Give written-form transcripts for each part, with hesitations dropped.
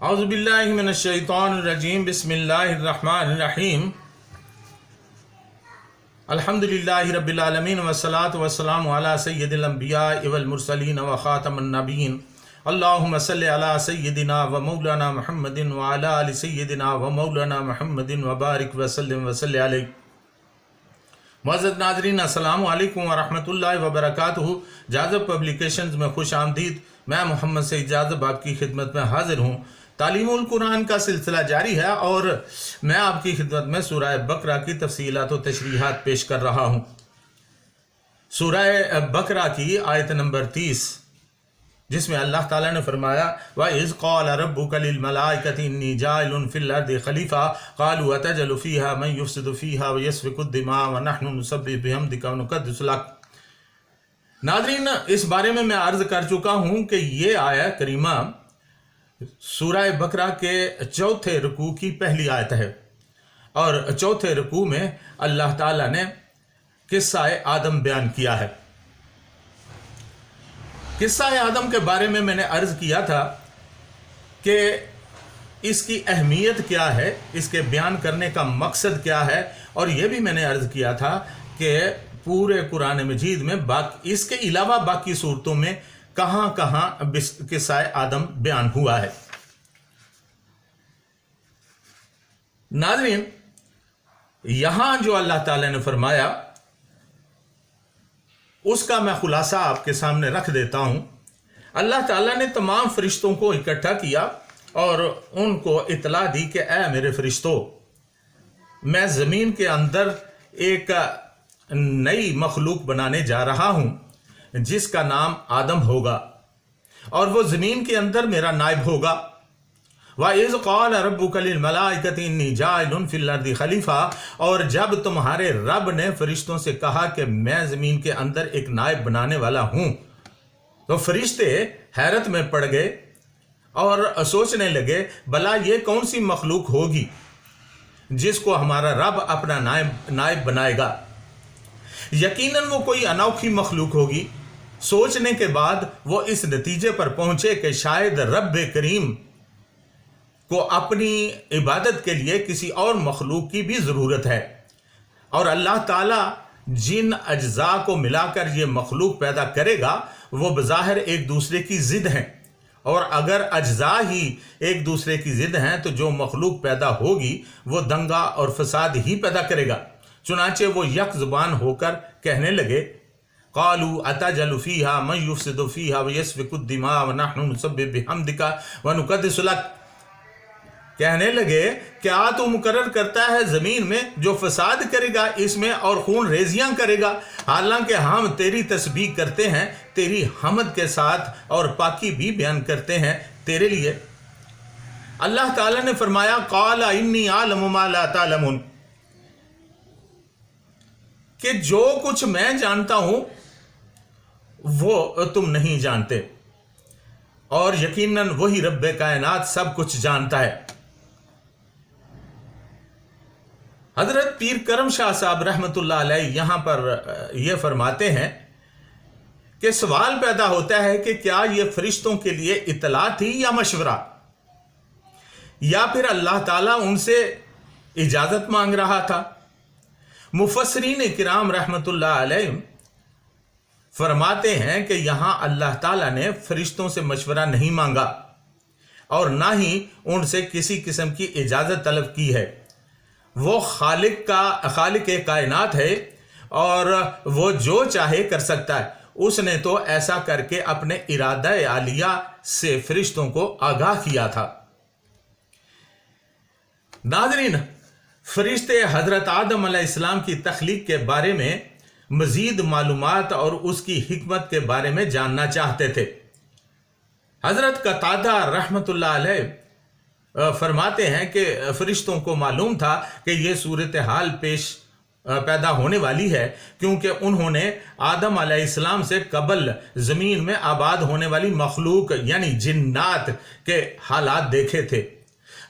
اعوذ باللہ من الشیطان الرجیم بسم اللہ الرحمن الرحیم الحمدللہ رب العالمین والصلاة والسلام علی سید الانبیاء والمرسلین وخاتم النبیین اللہم صلی علی سیدنا و مولانا محمد وعلی آل سیدنا و مولانا محمد وبارک وسلم وصلی علیہ۔ معزز ناظرین، السلام علیکم ورحمۃ اللہ وبرکاتہ۔ جاذب پبلیکیشنز میں خوش آمدید۔ میں محمد سعید جاذب آپ کی خدمت میں حاضر ہوں۔ تعلیم القرآن کا سلسلہ جاری ہے اور میں آپ کی خدمت میں سورہ بقرہ کی تفصیلات و تشریحات پیش کر رہا ہوں۔ سورہ بقرہ کی آیت نمبر 30، جس میں اللہ تعالیٰ نے فرمایا وَإِذْ قَالَ رَبُّكَ لِلْمَلَائِكَةِ إِنِّي جَاعِلٌ فِي الْأَرْضِ خَلِيفَةً قَالُوا أَتَجْعَلُ فِيهَا مَن يُفْسِدُ فِيهَا وَيَسْفِكُ الدِّمَاءَ وَنَحْنُ نُسَبِّحُ بِحَمْدِكَ وَنُقَدِّسُ لَكَ۔ ناظرین، اس بارے میں عرض کر چکا ہوں کہ یہ آیت کریمہ سورہ بقرہ کے چوتھے رکوع کی پہلی آیت ہے، اور چوتھے رکوع میں اللہ تعالیٰ نے قصہ آدم بیان کیا ہے۔ قصہ آدم کے بارے میں نے عرض کیا تھا کہ اس کی اہمیت کیا ہے، اس کے بیان کرنے کا مقصد کیا ہے، اور یہ بھی میں نے عرض کیا تھا کہ پورے قرآن مجید میں اس کے علاوہ باقی صورتوں میں کہاں کہاں قصہ آدم بیان ہوا ہے۔ ناظرین، یہاں جو اللہ تعالیٰ نے فرمایا اس کا میں خلاصہ آپ کے سامنے رکھ دیتا ہوں۔ اللہ تعالیٰ نے تمام فرشتوں کو اکٹھا کیا اور ان کو اطلاع دی کہ اے میرے فرشتوں، میں زمین کے اندر ایک نئی مخلوق بنانے جا رہا ہوں جس کا نام آدم ہوگا، اور وہ زمین کے اندر میرا نائب ہوگا۔ وَإِذْ قَالَ رَبُّكَ لِلْمَلَائِكَةِ إِنِّي جَاعِلٌ فِي الْأَرْضِ خَلِيفَةً، اور جب تمہارے رب نے فرشتوں سے کہا کہ میں زمین کے اندر ایک نائب بنانے والا ہوں، تو فرشتے حیرت میں پڑ گئے اور سوچنے لگے بھلا یہ کون سی مخلوق ہوگی جس کو ہمارا رب اپنا نائب بنائے گا۔ یقیناً وہ کوئی انوکھی مخلوق ہوگی۔ سوچنے کے بعد وہ اس نتیجے پر پہنچے کہ شاید رب کریم کو اپنی عبادت کے لیے کسی اور مخلوق کی بھی ضرورت ہے، اور اللہ تعالیٰ جن اجزاء کو ملا کر یہ مخلوق پیدا کرے گا وہ بظاہر ایک دوسرے کی ضد ہیں، اور اگر اجزاء ہی ایک دوسرے کی ضد ہیں تو جو مخلوق پیدا ہوگی وہ دنگا اور فساد ہی پیدا کرے گا۔ چنانچہ وہ یک زبان ہو کر کہنے لگے قالوا اتجعل فیہا من یفسد فیہا ویسفک الدماء ونحن نسبح بحمدک ونقدس لک۔ کہنے لگے کیا تو مقرر کرتا ہے زمین میں جو فساد کرے گا اس میں اور خون ریزیاں کرے گا، حالانکہ ہم تیری تسبیح کرتے ہیں، تیری حمد کے ساتھ اور پاکی بھی بیان کرتے ہیں تیرے لیے۔ اللہ تعالیٰ نے فرمایا قال انی اعلم ما لا تعلمون، کہ جو کچھ میں جانتا ہوں وہ تم نہیں جانتے، اور یقیناً وہی رب کائنات سب کچھ جانتا ہے۔ حضرت پیر کرم شاہ صاحب رحمۃ اللہ علیہ یہاں پر یہ فرماتے ہیں کہ سوال پیدا ہوتا ہے کہ کیا یہ فرشتوں کے لیے اطلاع تھی یا مشورہ، یا پھر اللہ تعالیٰ ان سے اجازت مانگ رہا تھا۔ مفسرین کرام رحمۃ اللہ علیہ فرماتے ہیں کہ یہاں اللہ تعالیٰ نے فرشتوں سے مشورہ نہیں مانگا اور نہ ہی ان سے کسی قسم کی اجازت طلب کی ہے۔ وہ خالق کائنات ہے اور وہ جو چاہے کر سکتا ہے۔ اس نے تو ایسا کر کے اپنے ارادہ عالیہ سے فرشتوں کو آگاہ کیا تھا۔ ناظرین، فرشتے حضرت آدم علیہ السلام کی تخلیق کے بارے میں مزید معلومات اور اس کی حکمت کے بارے میں جاننا چاہتے تھے۔ حضرت قتادہ رحمۃ اللہ علیہ فرماتے ہیں کہ فرشتوں کو معلوم تھا کہ یہ صورتحال پیدا ہونے والی ہے، کیونکہ انہوں نے آدم علیہ السلام سے قبل زمین میں آباد ہونے والی مخلوق یعنی جنات کے حالات دیکھے تھے۔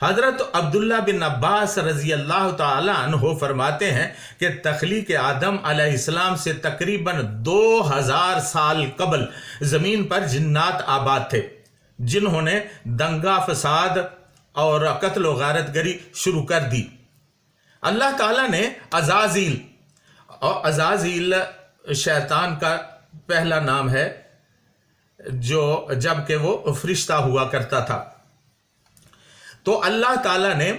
حضرت عبداللہ بن عباس رضی اللہ تعالی عنہ فرماتے ہیں کہ تخلیق آدم علیہ السلام سے تقریباً 2000 سال قبل زمین پر جنات آباد تھے، جنہوں نے دنگا فساد اور قتل و غارت گری شروع کر دی۔ اللہ تعالیٰ نے عزازیل، اور عزازیل شیطان کا پہلا نام ہے جب کہ وہ فرشتہ ہوا کرتا تھا، تو اللہ تعالیٰ نے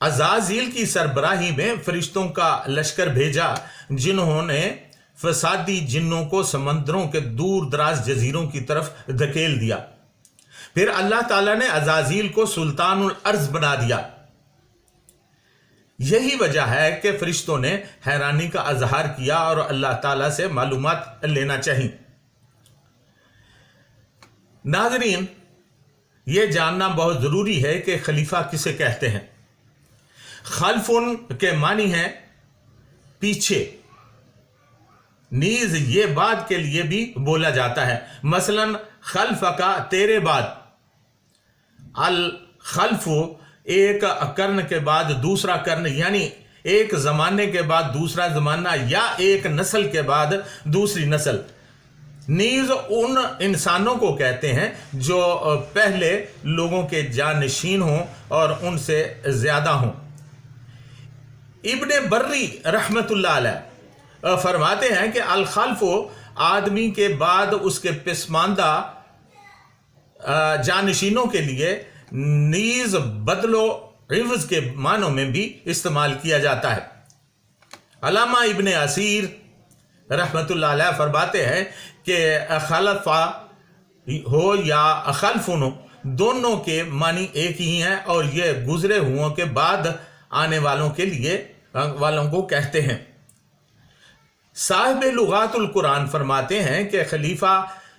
عزازیل کی سربراہی میں فرشتوں کا لشکر بھیجا، جنہوں نے فسادی جنوں کو سمندروں کے دور دراز جزیروں کی طرف دھکیل دیا۔ پھر اللہ تعالیٰ نے عزازیل کو سلطان الارض بنا دیا۔ یہی وجہ ہے کہ فرشتوں نے حیرانی کا اظہار کیا اور اللہ تعالیٰ سے معلومات لینا چاہیے۔ ناظرین، یہ جاننا بہت ضروری ہے کہ خلیفہ کسے کہتے ہیں۔ خلفن کے معنی ہے پیچھے، نیز یہ بات کے لیے بھی بولا جاتا ہے، مثلا خلف کا تیرے بعد۔ الخلف ایک قرن کے بعد دوسرا قرن، یعنی ایک زمانے کے بعد دوسرا زمانہ، یا ایک نسل کے بعد دوسری نسل۔ نیز ان انسانوں کو کہتے ہیں جو پہلے لوگوں کے جانشین ہوں اور ان سے زیادہ ہوں۔ ابن بری رحمت اللہ علیہ فرماتے ہیں کہ الخلف آدمی کے بعد اس کے پسماندہ جانشینوں کے لیے نیز بدل و عوض کے معنوں میں بھی استعمال کیا جاتا ہے۔ علامہ ابن اسیر رحمت اللہ علیہ فرماتے ہیں کہ خلفہ ہو یا خلفن ہو، دونوں کے معنی ایک ہی ہیں، اور یہ گزرے ہوں کے بعد آنے والوں کو کہتے ہیں۔ صاحب لغات القرآن فرماتے ہیں کہ خلیفہ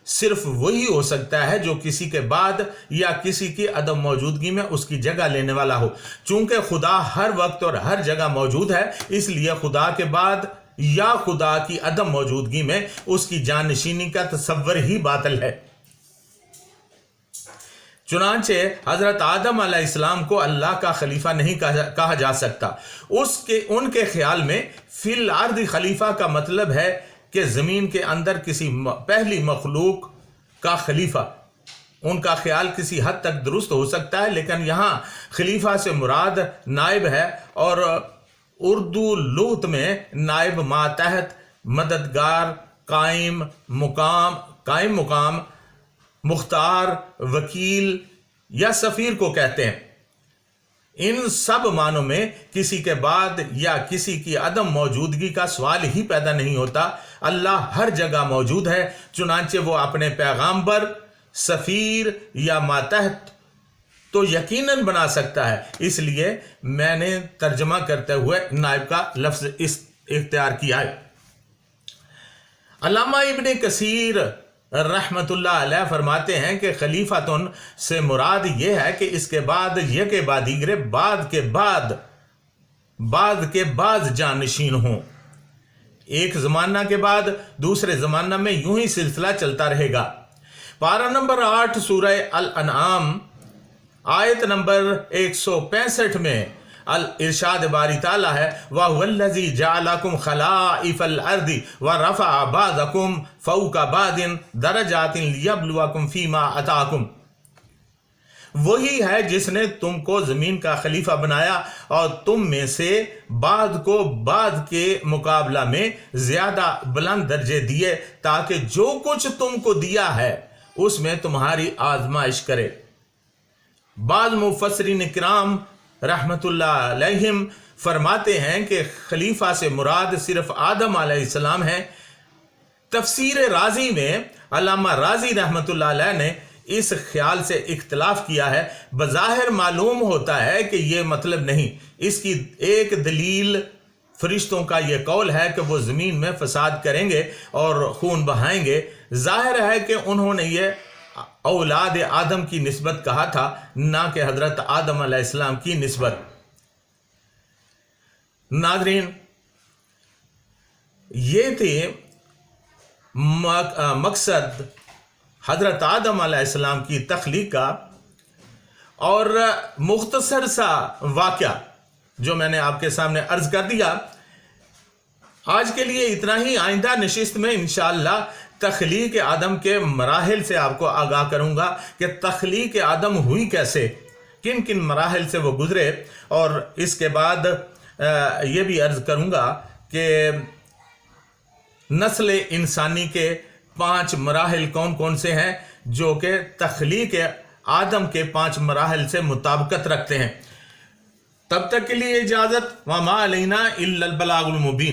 صرف وہی ہو سکتا ہے جو کسی کے بعد یا کسی کی عدم موجودگی میں اس کی جگہ لینے والا ہو۔ چونکہ خدا ہر وقت اور ہر جگہ موجود ہے، اس لیے خدا کے بعد یا خدا کی عدم موجودگی میں اس کی جانشینی کا تصور ہی باطل ہے۔ چنانچہ حضرت آدم علیہ السلام کو اللہ کا خلیفہ نہیں کہا جا سکتا۔ ان کے خیال میں فی الارض خلیفہ کا مطلب ہے کہ زمین کے اندر کسی پہلی مخلوق کا خلیفہ۔ ان کا خیال کسی حد تک درست ہو سکتا ہے، لیکن یہاں خلیفہ سے مراد نائب ہے، اور اردو لغت میں نائب ماتحت، مددگار، قائم مقام، مختار، وکیل یا سفیر کو کہتے ہیں۔ ان سب معنوں میں کسی کے بعد یا کسی کی عدم موجودگی کا سوال ہی پیدا نہیں ہوتا۔ اللہ ہر جگہ موجود ہے، چنانچہ وہ اپنے پیغامبر، سفیر یا ماتحت تو یقیناً بنا سکتا ہے۔ اس لیے میں نے ترجمہ کرتے ہوئے نائب کا لفظ اختیار کیا ہے۔ علامہ ابن کثیر رحمت اللہ علیہ فرماتے ہیں کہ خلیفتن سے مراد یہ ہے کہ اس کے بعد یکے بعد دیگرے بعد کے بعد جانشین ہوں۔ ایک زمانہ کے بعد دوسرے زمانہ میں یوں ہی سلسلہ چلتا رہے گا۔ پارہ نمبر 8 سورہ الانعام آیت نمبر 165 میں الارشاد باری تعالیٰ ہے، وَهُوَ الَّذِي جَعَلَكُمْ خَلَائِفَ الْأَرْضِ وَرَفَعَ بَعْضَكُمْ فَوْقَ بَعْضٍ دَرَجَاتٍ لِيَبْلُوَكُمْ فِي مَا آتَاكُمْ۔ وہی ہے جس نے تم کو زمین کا خلیفہ بنایا اور تم میں سے بعض کو بعض کے مقابلہ میں زیادہ بلند درجے دیے، تاکہ جو کچھ تم کو دیا ہے اس میں تمہاری آزمائش کرے۔ بعض مفسرین کرام رحمت اللہ علیہم فرماتے ہیں کہ خلیفہ سے مراد صرف آدم علیہ السلام ہے۔ تفسیر رازی میں علامہ رازی رحمت اللہ علیہ نے اس خیال سے اختلاف کیا ہے۔ بظاہر معلوم ہوتا ہے کہ یہ مطلب نہیں۔ اس کی ایک دلیل فرشتوں کا یہ قول ہے کہ وہ زمین میں فساد کریں گے اور خون بہائیں گے۔ ظاہر ہے کہ انہوں نے یہ اولاد آدم کی نسبت کہا تھا، نہ کہ حضرت آدم علیہ السلام کی نسبت۔ ناظرین، یہ تھے مقصد حضرت آدم علیہ السلام کی تخلیق کا، اور مختصر سا واقعہ جو میں نے آپ کے سامنے عرض کر دیا۔ آج کے لیے اتنا ہی۔ آئندہ نشست میں انشاءاللہ تخلیق آدم کے مراحل سے آپ کو آگاہ کروں گا کہ تخلیق آدم ہوئی کیسے، کن کن مراحل سے وہ گزرے، اور اس کے بعد یہ بھی عرض کروں گا کہ نسل انسانی کے 5 مراحل کون کون سے ہیں جو کہ تخلیق آدم کے 5 مراحل سے مطابقت رکھتے ہیں۔ تب تک کے لیے اجازت، وما علینا الا البلاغ المبین۔